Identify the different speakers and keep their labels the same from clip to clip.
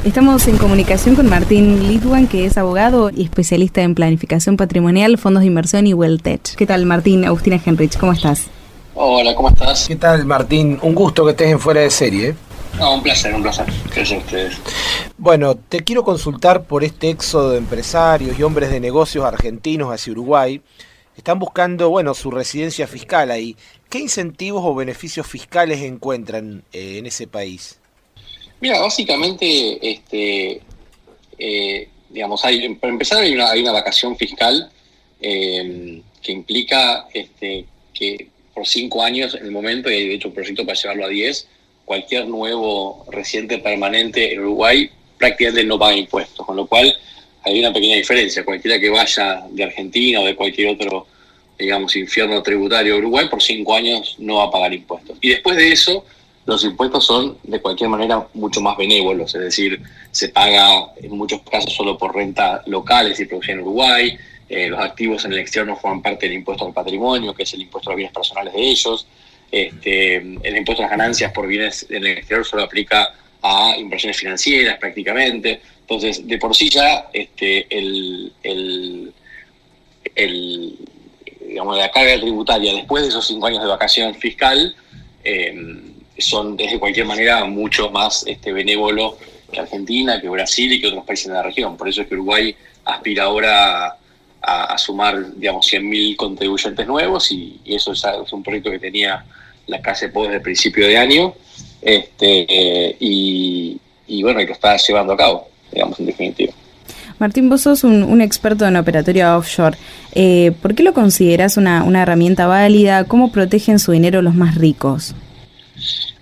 Speaker 1: Estamos en comunicación con Martín Litwan, que es abogado y especialista en planificación patrimonial, fondos de inversión y WealthTech. ¿Qué tal, Martín? Agustina Henrich, ¿cómo estás?
Speaker 2: Hola, ¿cómo estás?
Speaker 3: ¿Qué tal, Martín? Un gusto que estés en Fuera de Serie.
Speaker 2: No, un placer. Gracias a ustedes.
Speaker 3: Bueno, te quiero consultar por este éxodo de empresarios y hombres de negocios argentinos hacia Uruguay. Están buscando, su residencia fiscal ahí. ¿Qué incentivos o beneficios fiscales encuentran en ese país?
Speaker 2: Mira, básicamente, para empezar hay una vacación fiscal que implica que por 5 años en el momento, y hay de hecho un proyecto para llevarlo a 10, cualquier nuevo residente permanente en Uruguay prácticamente no paga impuestos, con lo cual hay una pequeña diferencia. Cualquiera que vaya de Argentina o de cualquier otro, infierno tributario de Uruguay, por 5 años no va a pagar impuestos. Y después de eso, los impuestos son de cualquier manera mucho más benévolos, es decir, se paga en muchos casos solo por renta locales y producción en Uruguay, los activos en el exterior no forman parte del impuesto al patrimonio, que es el impuesto a los bienes personales de ellos, el impuesto a las ganancias por bienes en el exterior solo aplica a inversiones financieras prácticamente. Entonces, de por sí ya la carga tributaria después de esos 5 años de vacación fiscal son de cualquier manera mucho más benévolo que Argentina, que Brasil y que otros países de la región. Por eso es que Uruguay aspira ahora a sumar, 100.000 contribuyentes nuevos y eso es un proyecto que tenía la CASEPO desde el principio de año y lo está llevando a cabo, en definitiva.
Speaker 1: Martín, vos sos un experto en operatoria offshore. ¿Por qué lo considerás una herramienta válida? ¿Cómo protegen su dinero los más ricos?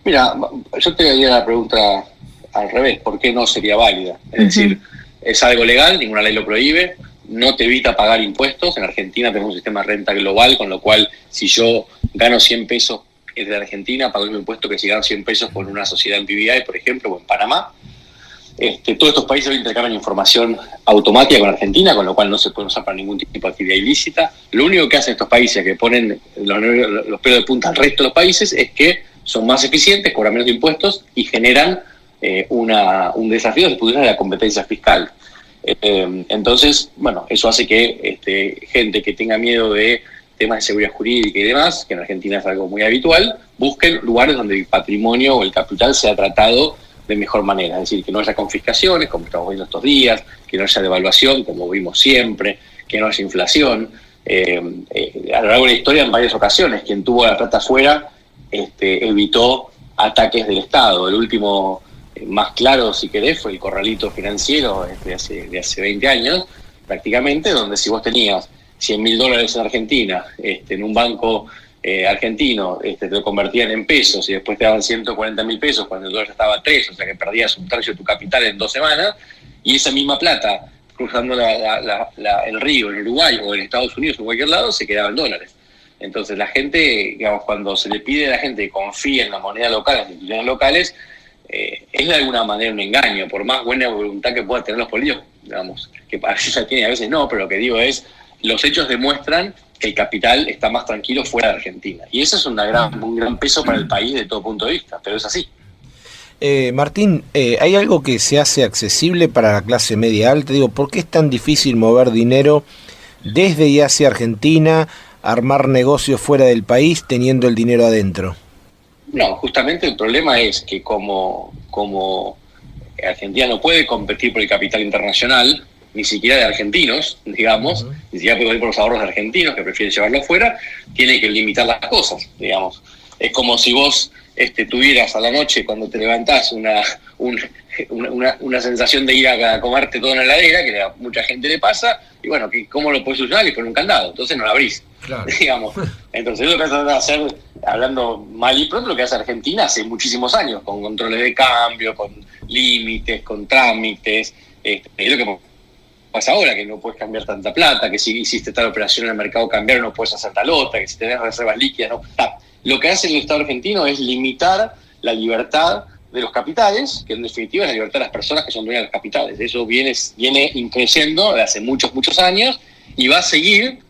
Speaker 2: Mira, yo te haría la pregunta al revés. ¿Por qué no sería válida? Es decir, es algo legal, ninguna ley lo prohíbe, no te evita pagar impuestos. En Argentina tenemos un sistema de renta global, con lo cual si yo gano 100 pesos desde Argentina, pago el impuesto que si gano 100 pesos con una sociedad en BVI, por ejemplo, o en Panamá. Todos estos países hoy intercambian información automática con Argentina, con lo cual no se puede usar para ningún tipo de actividad ilícita. Lo único que hacen estos países, que ponen los pelos de punta al resto de los países, es que son más eficientes, cobran menos impuestos y generan un desafío desde el punto de vista de la competencia fiscal. Entonces, eso hace que gente que tenga miedo de temas de seguridad jurídica y demás, que en Argentina es algo muy habitual, busquen lugares donde el patrimonio o el capital sea tratado de mejor manera, es decir, que no haya confiscaciones, como estamos viendo estos días, que no haya devaluación, como vimos siempre, que no haya inflación. A lo largo de la historia, en varias ocasiones, quien tuvo la plata afuera evitó ataques del Estado. El último más claro, si querés, fue el corralito financiero de hace 20 años, prácticamente, donde si vos tenías $100.000 en Argentina, en un banco argentino, te lo convertían en pesos y después te daban 140.000 pesos cuando el dólar estaba a 3, o sea que perdías un tercio de tu capital en 2 semanas, y esa misma plata, cruzando el río en Uruguay o en Estados Unidos o en cualquier lado, se quedaba en dólares. Entonces la gente, cuando se le pide a la gente que confíe en la moneda local, en las instituciones locales, es de alguna manera un engaño, por más buena voluntad que puedan tener los políticos, que a veces ya tiene, a veces no, pero lo que digo es, los hechos demuestran que el capital está más tranquilo fuera de Argentina. Y eso es un gran peso para el país de todo punto de vista, pero es así.
Speaker 3: Martín, ¿hay algo que se hace accesible para la clase media alta? ¿Por qué es tan difícil mover dinero desde y hacia Argentina, armar negocios fuera del país teniendo el dinero adentro?
Speaker 2: No, justamente el problema es que como Argentina no puede competir por el capital internacional, ni siquiera de argentinos, ni siquiera puede competir por los ahorros de argentinos que prefieren llevarlo afuera, tiene que limitar las cosas, Es como si vos tuvieras a la noche, cuando te levantás, una sensación de ir a comerte todo en la heladera, que a mucha gente le pasa, y ¿cómo lo puedes solucionar? Y poner un candado, entonces no lo abrís. Claro. Entonces lo que hace hacer, hablando mal y pronto, lo que hace Argentina hace muchísimos años, con controles de cambio, con límites, con trámites, es lo que pasa ahora, que no puedes cambiar tanta plata, que si hiciste tal operación en el mercado cambiario no puedes hacer tal otra, que si tenés reservas líquidas no. Lo que hace el Estado argentino es limitar la libertad de los capitales, que en definitiva es la libertad de las personas que son dueñas de los capitales. Eso viene creciendo de hace muchos años y va a seguir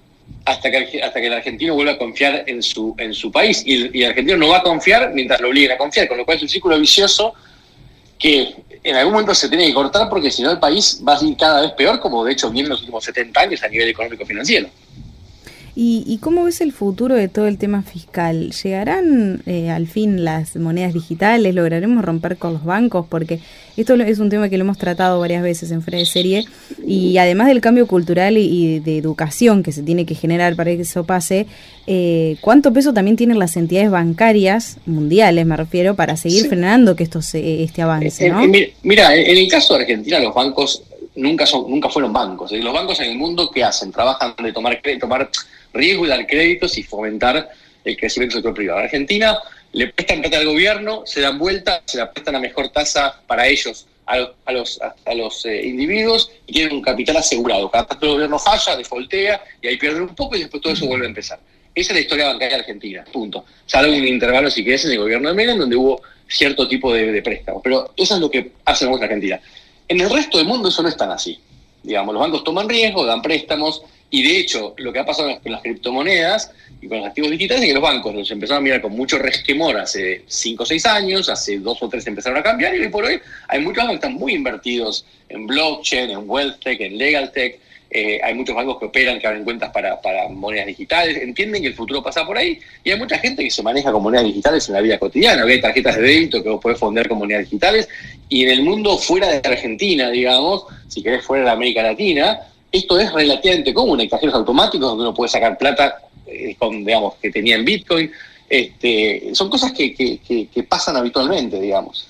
Speaker 2: hasta que el argentino vuelva a confiar en su país. Y el argentino no va a confiar mientras lo obliguen a confiar, con lo cual es un círculo vicioso que en algún momento se tiene que cortar porque si no el país va a ir cada vez peor, como de hecho viene en los últimos 70 años a nivel económico-financiero.
Speaker 1: ¿Y cómo ves el futuro de todo el tema fiscal? ¿Llegarán al fin las monedas digitales? ¿Lograremos romper con los bancos? Porque esto es un tema que lo hemos tratado varias veces en Fuera de Serie, y además del cambio cultural y de educación que se tiene que generar para que eso pase, ¿cuánto peso también tienen las entidades bancarias mundiales, me refiero, para seguir frenando que este avance, ¿no?
Speaker 2: Mira, en el caso de Argentina los bancos nunca fueron bancos. Los bancos en el mundo, ¿qué hacen? Trabajan de tomar riesgo y dar créditos y fomentar el crecimiento del sector privado. En Argentina le prestan plata al gobierno, se dan vuelta, se la prestan a mejor tasa para ellos, a los individuos, y tienen un capital asegurado. Cada tanto el gobierno falla, defaultea, y ahí pierden un poco y después todo eso vuelve a empezar. Esa es la historia bancaria argentina, punto. Salvo un intervalo, si querés, en el gobierno de Menem, donde hubo cierto tipo de préstamos. Pero eso es lo que hacemos en Argentina. En el resto del mundo eso no es tan así. Digamos, los bancos toman riesgo, dan préstamos, y de hecho lo que ha pasado con las criptomonedas y con los activos digitales es que los bancos los empezaron a mirar con mucho resquemor hace 5 o 6 años, hace 2 o 3 empezaron a cambiar, y hoy por hoy hay muchos bancos que están muy invertidos en blockchain, en wealth tech, en legal tech. Hay muchos bancos que operan, que abren cuentas para monedas digitales, entienden que el futuro pasa por ahí, y hay mucha gente que se maneja con monedas digitales en la vida cotidiana. Hay tarjetas de débito que vos podés fondear con monedas digitales, y en el mundo fuera de Argentina, digamos, si querés fuera de América Latina, esto es relativamente común. Hay cajeros automáticos donde uno puede sacar plata digamos, que tenía en Bitcoin. Son cosas que pasan habitualmente, digamos.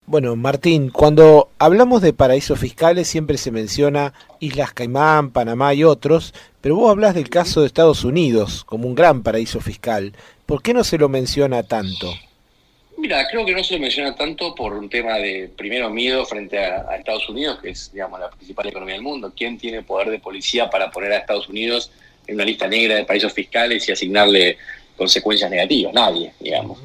Speaker 3: Bueno, Martín, cuando hablamos de paraísos fiscales siempre se menciona Islas Caimán, Panamá y otros, pero vos hablás del caso de Estados Unidos como un gran paraíso fiscal. ¿Por qué no se lo menciona tanto?
Speaker 2: Mira, creo que no se lo menciona tanto por un tema de, primero, miedo frente a Estados Unidos, que es, digamos, la principal economía del mundo. ¿Quién tiene poder de policía para poner a Estados Unidos en una lista negra de paraísos fiscales y asignarle consecuencias negativas? Nadie, digamos.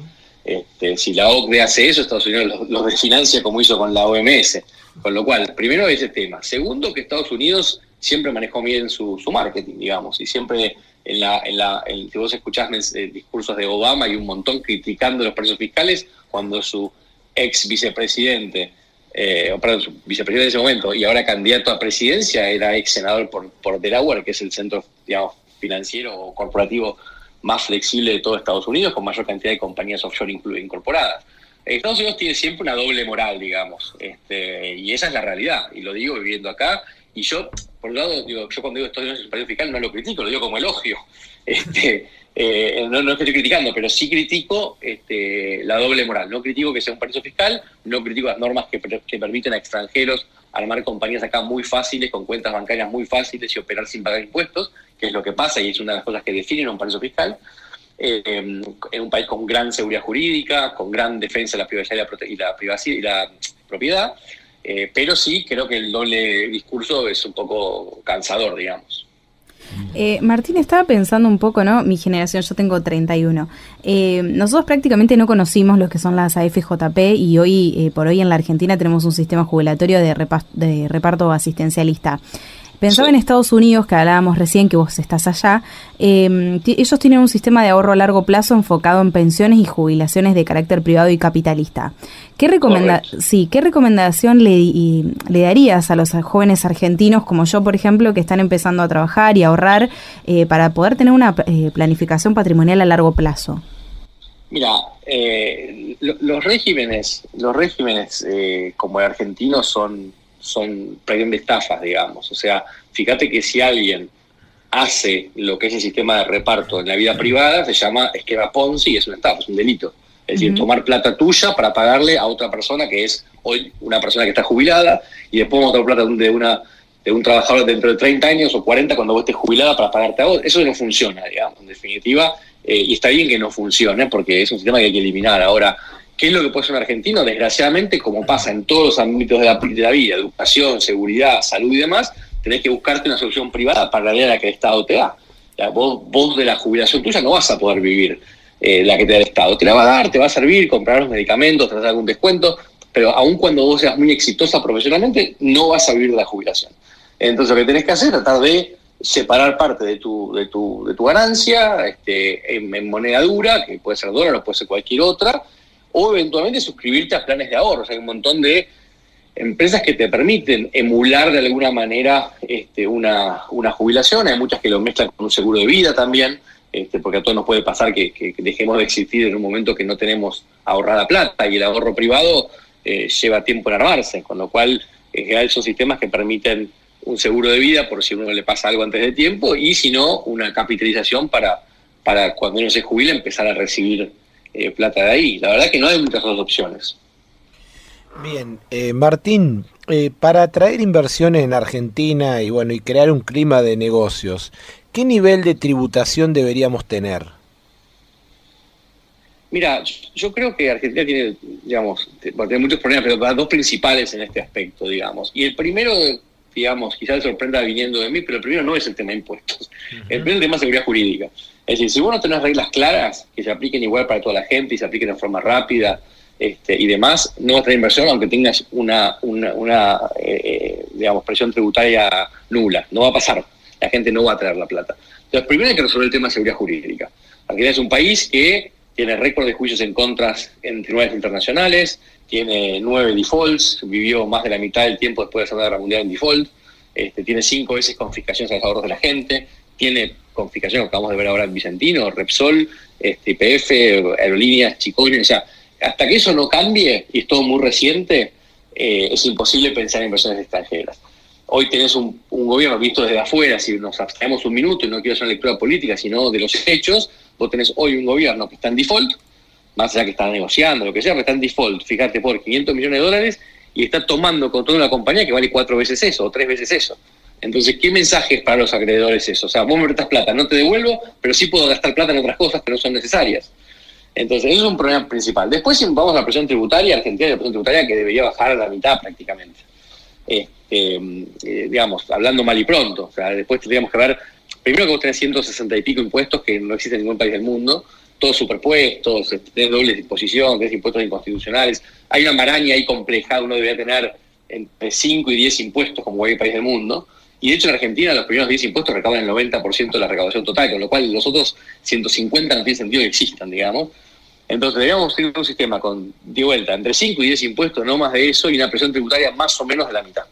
Speaker 2: Si la OCDE hace eso, Estados Unidos los desfinancia como hizo con la OMS. Con lo cual, primero ese tema. Segundo, que Estados Unidos siempre manejó bien su marketing, digamos, y siempre si vos escuchás discursos de Obama, hay un montón criticando los paraísos fiscales, cuando su ex vicepresidente, su vicepresidente en ese momento, y ahora candidato a presidencia, era ex senador por Delaware, que es el centro, digamos, financiero o corporativo más flexible de todo Estados Unidos, con mayor cantidad de compañías offshore incorporadas. Estados Unidos tiene siempre una doble moral, digamos, y esa es la realidad, y lo digo viviendo acá. Y yo, por un lado, yo cuando digo Estados Unidos es un paraíso fiscal no lo critico, lo digo como elogio. No es que estoy criticando, pero sí critico la doble moral. No critico que sea un paraíso fiscal, no critico las normas que permiten a extranjeros armar compañías acá muy fáciles, con cuentas bancarias muy fáciles y operar sin pagar impuestos, que es lo que pasa y es una de las cosas que definen un paraíso fiscal. En un país con gran seguridad jurídica, con gran defensa de la privacidad y la propiedad. Pero sí, creo que el doble discurso es un poco cansador, digamos.
Speaker 1: Martín, estaba pensando un poco, ¿no? Mi generación, yo tengo 31. Nosotros prácticamente no conocimos lo que son las AFJP, y hoy por hoy en la Argentina tenemos un sistema jubilatorio de reparto asistencialista. Pensaba en Estados Unidos, que hablábamos recién, que vos estás allá. Ellos tienen un sistema de ahorro a largo plazo enfocado en pensiones y jubilaciones de carácter privado y capitalista. ¿Qué recomendación le darías a los jóvenes argentinos como yo, por ejemplo, que están empezando a trabajar y a ahorrar para poder tener una planificación patrimonial a largo plazo?
Speaker 2: Mira, los regímenes como el argentino son prácticamente estafas, digamos. O sea, fíjate que si alguien hace lo que es el sistema de reparto en la vida privada, se llama esquema Ponzi y es una estafa, es un delito. Es decir, tomar plata tuya para pagarle a otra persona que es hoy una persona que está jubilada, y después vamos a tomar plata de un trabajador dentro de 30 años o 40 cuando vos estés jubilada para pagarte a vos. Eso no funciona, digamos, en definitiva, y está bien que no funcione porque es un sistema que hay que eliminar. Ahora, ¿qué es lo que puede ser un argentino? Desgraciadamente, como pasa en todos los ámbitos de la vida, educación, seguridad, salud y demás, tenés que buscarte una solución privada para la que el Estado te da. Vos de la jubilación tuya no vas a poder vivir la que te da el Estado. Te la va a dar, te va a servir, comprar los medicamentos, tratar algún descuento, pero aun cuando vos seas muy exitosa profesionalmente, no vas a vivir de la jubilación. Entonces lo que tenés que hacer es tratar de separar parte de tu ganancia en moneda dura, que puede ser dólar o puede ser cualquier otra, o eventualmente suscribirte a planes de ahorros. Hay un montón de empresas que te permiten emular de alguna manera una jubilación. Hay muchas que lo mezclan con un seguro de vida también, porque a todos nos puede pasar que dejemos de existir en un momento que no tenemos ahorrada plata, y el ahorro privado lleva tiempo en armarse, con lo cual en general son sistemas que permiten un seguro de vida por si a uno le pasa algo antes de tiempo, y si no, una capitalización para cuando uno se jubile empezar a recibir plata de ahí. La verdad que no hay muchas otras opciones.
Speaker 3: Bien, Martín, para atraer inversiones en Argentina y bueno, y crear un clima de negocios, ¿qué nivel de tributación deberíamos tener?
Speaker 2: Mira, yo creo que Argentina tiene, digamos, tiene muchos problemas, pero dos principales en este aspecto, digamos. Y el primero, digamos, quizás sorprenda viniendo de mí, pero el primero no es el tema de impuestos. El primero es el tema de seguridad jurídica. Es decir, si vos no tenés reglas claras que se apliquen igual para toda la gente y se apliquen de forma rápida y demás, no vas a tener inversión aunque tengas una digamos, presión tributaria nula. No va a pasar. La gente no va a traer la plata. Entonces, primero hay que resolver el tema de seguridad jurídica. Argentina es un país que tiene récord de juicios en contra en tribunales internacionales, tiene 9 defaults, vivió más de la mitad del tiempo después de la Segunda Guerra Mundial en default, tiene 5 veces confiscaciones a los ahorros de la gente, tiene confiscaciones, acabamos de ver ahora en Vicentino, Repsol, YPF, Aerolíneas, Chicoine. O sea, hasta que eso no cambie, y es todo muy reciente, es imposible pensar en inversiones extranjeras. Hoy tenés un gobierno visto desde afuera, si nos abstraemos un minuto, y no quiero hacer una lectura política, sino de los hechos. Vos tenés hoy un gobierno que está en default, más allá que está negociando, lo que sea, pero está en default, fíjate, por $500 millones, y está tomando control de una compañía que vale 4 veces eso, o 3 veces eso. Entonces, ¿qué mensaje es para los acreedores eso? O sea, vos me prestas plata, no te devuelvo, pero sí puedo gastar plata en otras cosas que no son necesarias. Entonces, eso es un problema principal. Después, si vamos a la presión tributaria, Argentina tiene una presión tributaria que debería bajar a la mitad prácticamente. Digamos, hablando mal y pronto. O sea, después tendríamos que ver, primero que vos tenés 160 y pico impuestos que no existen en ningún país del mundo, todos superpuestos, tenés doble disposición, tenés impuestos inconstitucionales. Hay una maraña ahí compleja, uno debería tener entre 5 y 10 impuestos como cualquier país del mundo. Y de hecho en Argentina los primeros 10 impuestos recaudan el 90% de la recaudación total, con lo cual los otros 150 no tiene sentido que existan, digamos. Entonces deberíamos tener un sistema con, de vuelta, entre 5 y 10 impuestos, no más de eso, y una presión tributaria más o menos de la mitad.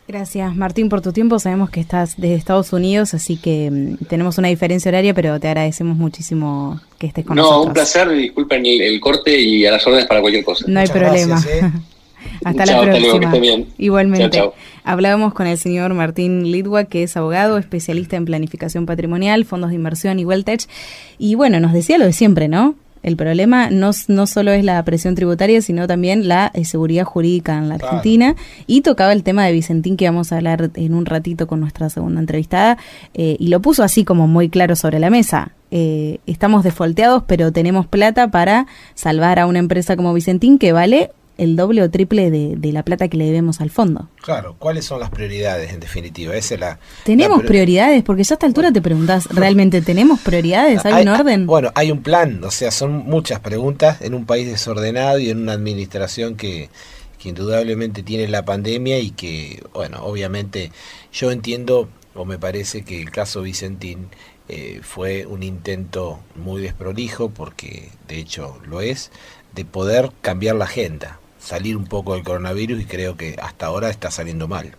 Speaker 1: Gracias, Martín, por tu tiempo. Sabemos que estás desde Estados Unidos, así que tenemos una diferencia horaria, pero te agradecemos muchísimo que estés con nosotros.
Speaker 2: No, un placer, disculpen el corte y a las órdenes para cualquier cosa.
Speaker 1: No hay problema. Gracias, Hasta la próxima. Hasta luego, que esté bien. Igualmente. Chao, chao. Hablábamos con el señor Martín Lidwak, que es abogado, especialista en planificación patrimonial, fondos de inversión y Wealthtech. Y bueno, nos decía lo de siempre, ¿no? El problema no solo es la presión tributaria, sino también la seguridad jurídica en la Argentina. Claro. Y tocaba el tema de Vicentín, que vamos a hablar en un ratito con nuestra segunda entrevistada, y lo puso así como muy claro sobre la mesa. Estamos defaulteados, pero tenemos plata para salvar a una empresa como Vicentín que vale el doble o triple de la plata que le debemos al fondo.
Speaker 3: Claro, ¿cuáles son las prioridades en definitiva?
Speaker 1: ¿Tenemos prioridades? Porque ya a esta altura te preguntás, ¿realmente tenemos prioridades? ¿Hay un orden?
Speaker 3: Bueno, hay un plan, o sea, son muchas preguntas en un país desordenado y en una administración que indudablemente tiene la pandemia y que, bueno, obviamente yo entiendo, o me parece que el caso Vicentín fue un intento muy desprolijo, porque de hecho lo es, de poder cambiar la agenda, salir un poco del coronavirus, y creo que hasta ahora está saliendo mal.